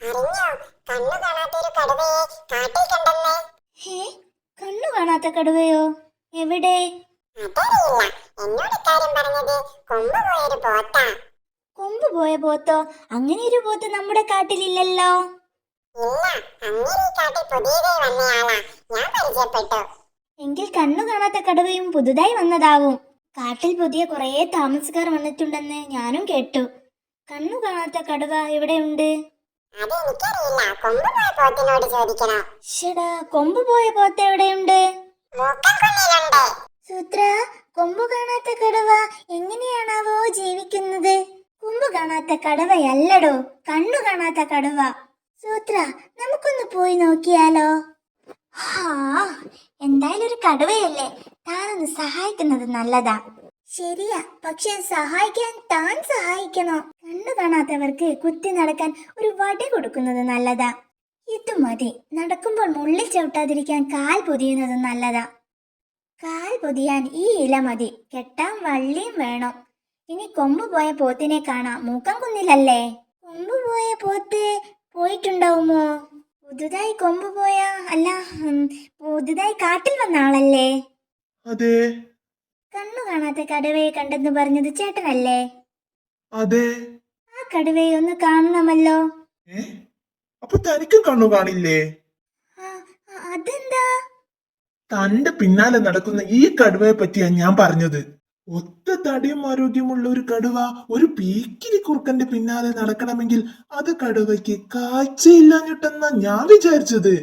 അറിഞ്ഞോ, കണ്ണു കാണാത്തൊരു കടുവയെ കാട്ടിൽ കണ്ടെന്ന്. ഹേ, കണ്ണു കാണാത്ത കടുവയോ? എവിടെ? അതറിയില്ല. എന്നോട് ഇക്കാര്യം പറഞ്ഞത് കൊമ്പ് പോയൊരു പോത്താ. കൊമ്പ് പോയ പോത്തോ? അങ്ങനെ ഒരു പോത്ത് നമ്മുടെ കാട്ടിലില്ലല്ലോ. ഇല്ല, അങ്ങനെ ഈ കാട്ടിൽ പുതിയതായി വന്നയാളാ. ഞാൻ പരിചയപ്പെട്ടു. എങ്കിൽ കണ്ണു കാണാത്ത കടുവയും പുതുതായി വന്നതാവും. കാട്ടിൽ പുതിയ കുറേ താമസക്കാർ വന്നിട്ടുണ്ടെന്ന് ഞാനും കേട്ടു. കണ്ണു കാണാത്ത കടുവ എവിടെയുണ്ട്? അത് എനിക്കറിയില്ല. കൊമ്പ് പോയ പോത്തിനോട് ചോദിക്കണം. ഷടാ, കൊമ്പ് പോയ പോത്ത് എവിടെയുണ്ട്? മൂക്കൻകുന്നിലുണ്ട്. സൂത്ര, കൊമ്പ് കാണാത്ത കടുവ എങ്ങനെയാണാവോ ജീവിക്കുന്നത്? കൊമ്പ് കാണാത്ത കടുവയല്ലടോ, കണ്ണു കാണാത്ത കടുവ. സൂത്ര, നമുക്കൊന്ന് പോയി നോക്കിയാലോ? ഹാ, എന്തായാലും ഒരു കടുവയല്ലേ, താനൊന്ന് സഹായിക്കുന്നത് നല്ലതാ. ശരിയാ, പക്ഷെ സഹായിക്കാൻ താൻ സഹായിക്കണോ? കണ്ണു കാണാത്തവർക്ക് കുത്തി നടക്കാൻ ഒരു വടി കൊടുക്കുന്നത് നല്ലതാ. ഇത് മതി. നടക്കുമ്പോൾ മുള്ളിൽ ചവിട്ടാതിരിക്കാൻ കാൽ പൊതിയുന്നത് നല്ലതാ. കാൽ പൊതിയാൻ ഈ ഇല മതി. കെട്ടാൻ വള്ളിയും വേണം. ഇനി കൊമ്പ് പോയ പോത്തിനെ കാണാം. മൂക്കൻകുന്നിലല്ലേ? കൊമ്പ് പോയ പോത്ത് പോയിട്ടുണ്ടാവുമോ? പുതുതായി കൊമ്പ് പോയ അല്ല, പുതുതായി കാട്ടിൽ വന്ന ആളല്ലേ? അതെ കണ്ണു കാണാത്ത കടുവയെ കണ്ടെന്ന് പറഞ്ഞത് ചേട്ടനല്ലേ? അതെ. ആ കടുവയെ ഒന്ന് കാണണമല്ലോ. ഏ അപ്പൊ തനിക്കും കണ്ണു കാണില്ലേ? അതെന്താ? തന്റെ പിന്നാലെ നടക്കുന്ന ഈ കടുവയെ പറ്റിയാ ഞാൻ പറഞ്ഞത്. ഒത്ത തടിയും ആരോഗ്യമുള്ള ഒരു കടുവ ഒരു പീക്കിരി കുറുക്കന്റെ പിന്നാലെ നടക്കണമെങ്കിൽ അത് കടുവയ്ക്ക് കാഴ്ചയില്ലാഞ്ഞിട്ടെന്നാ ഞാൻ വിചാരിച്ചത്.